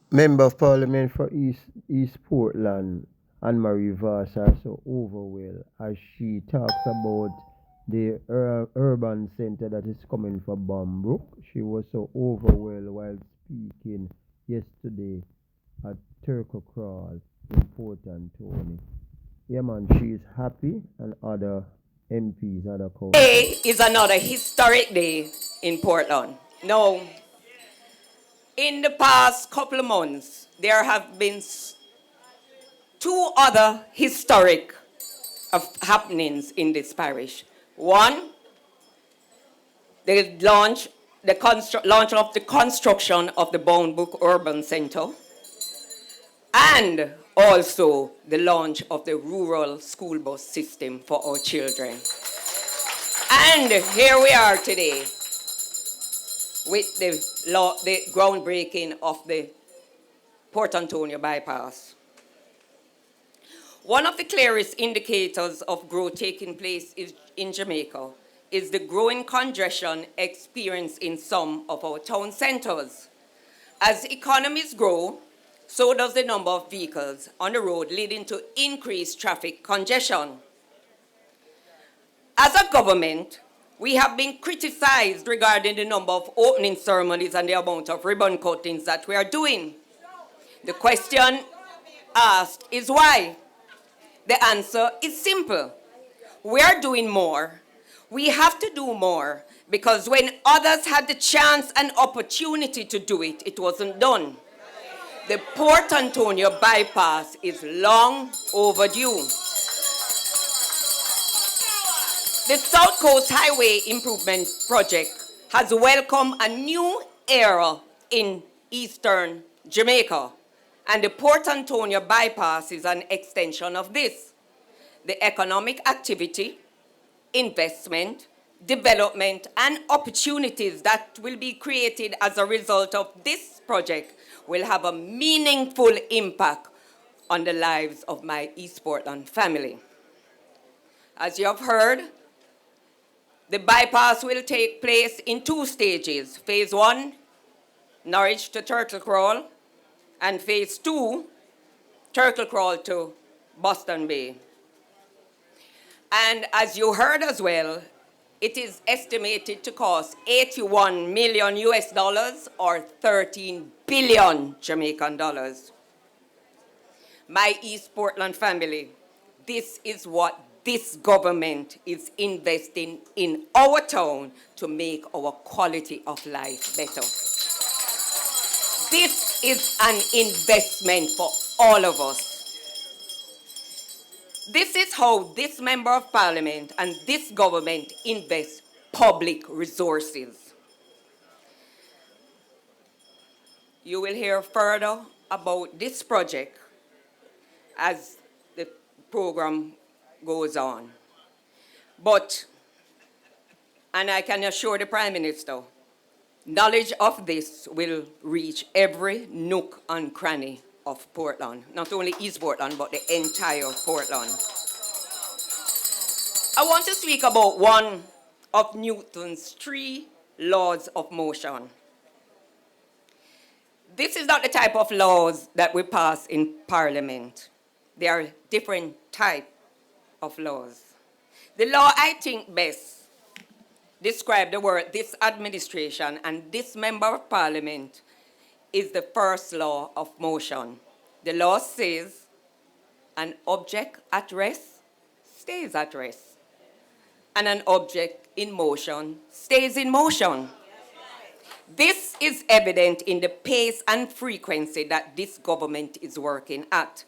Member of Parliament for East Portland, Anne Marie Voss, are so overwhelmed as she talks about the urban center that is coming for Brook. She was so overwhelmed while speaking yesterday at Turkle in Port Anthony. Yeah, man, she is happy, and other MPs, other councillors. Today is another historic day in Portland. Now, in the past couple of months, there have been two other historic happenings in this parish. One, the launch of the construction of the Brook Urban Center, and also the launch of the rural school bus system for our children. And here we are today with the groundbreaking of the Port Antonio bypass. One of the clearest indicators of growth taking place in Jamaica is the growing congestion experienced in some of our town centers. As economies grow, so does the number of vehicles on the road, leading to increased traffic congestion. As a government, we have been criticized regarding the number of opening ceremonies and the amount of ribbon cuttings that we are doing. The question asked is why? The answer is simple. We are doing more. We have to do more because when others had the chance and opportunity to do it, it wasn't done. The Port Antonio bypass is long overdue. The South Coast Highway Improvement Project has welcomed a new era in eastern Jamaica, and the Port Antonio bypass is an extension of this. The economic activity, investment, development, and opportunities that will be created as a result of this project will have a meaningful impact on the lives of my East Portland family. As you have heard, the bypass will take place in two stages. Phase 1, Norwich to Turkle, and Phase 2, Turkle to Boston Bay. And as you heard as well, it is estimated to cost 81 million US dollars or 13 billion Jamaican dollars. My East Portland family, this is what this government is investing in our town to make our quality of life better. This is an investment for all of us. This is how this Member of Parliament and this government invest public resources. You will hear further about this project as the program goes on. But, and I can assure the Prime Minister, knowledge of this will reach every nook and cranny of Portland, not only East Portland, but the entire Portland. I want to speak about one of Newton's 3 laws of motion. This is not the type of laws that we pass in Parliament. There are different types of laws. The law I think best describe the word this administration and this Member of Parliament is the first law of motion. The law says an object at rest stays at rest, and an object in motion stays in motion. This is evident in the pace and frequency that this government is working at.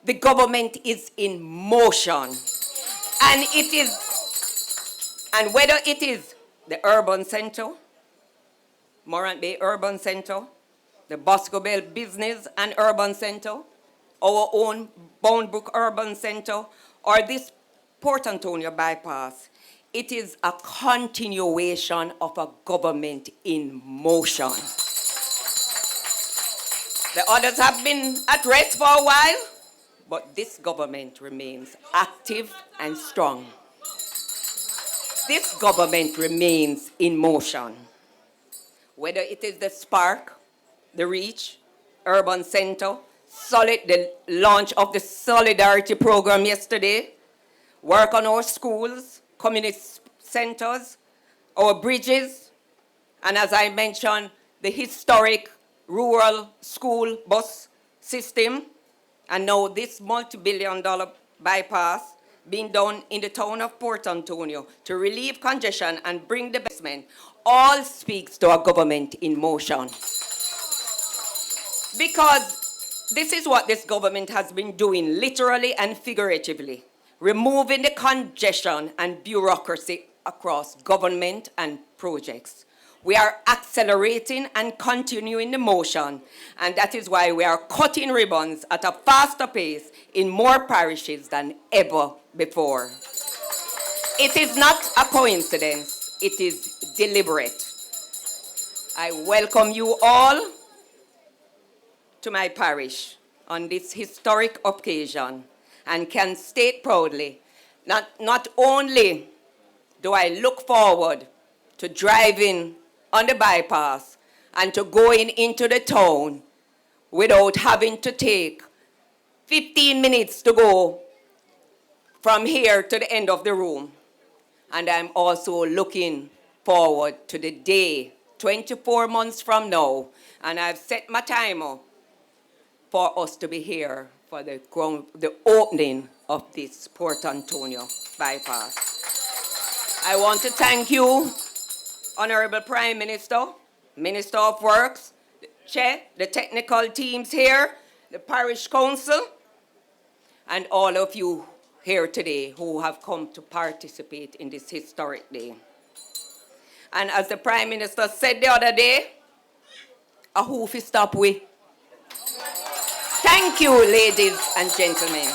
The government is in motion, and whether it is the urban center, Morant Bay Urban Center, the Bosco Bell Business and Urban Center, our own Brook Urban Center, or this Port Antonio bypass, it is a continuation of a government in motion. The others have been at rest for a while, but this government remains active and strong. This government remains in motion. Whether it is the Spark, the Reach, urban center, the launch of the Solidarity Program yesterday, work on our schools, community centers, our bridges, and as I mentioned, the historic rural school bus system, and now this multi-billion-dollar bypass being done in the town of Port Antonio to relieve congestion and bring development, all speaks to a government in motion. Because this is what this government has been doing, literally and figuratively, removing the congestion and bureaucracy across government and projects. We are accelerating and continuing the motion, and that is why we are cutting ribbons at a faster pace in more parishes than ever before. It is not a coincidence, it is deliberate. I welcome you all to my parish on this historic occasion and can state proudly, not only do I look forward to driving on the bypass and to going into the town without having to take 15 minutes to go from here to the end of the room. And I'm also looking forward to the day, 24 months from now, and I've set my timer for us to be here for the opening of this Port Antonio bypass. I want to thank you, Honorable Prime Minister, Minister of Works, the Chair, the technical teams here, the Parish Council, and all of you here today who have come to participate in this historic day. And as the Prime Minister said the other day, a hoof is stop we. Thank you, ladies and gentlemen.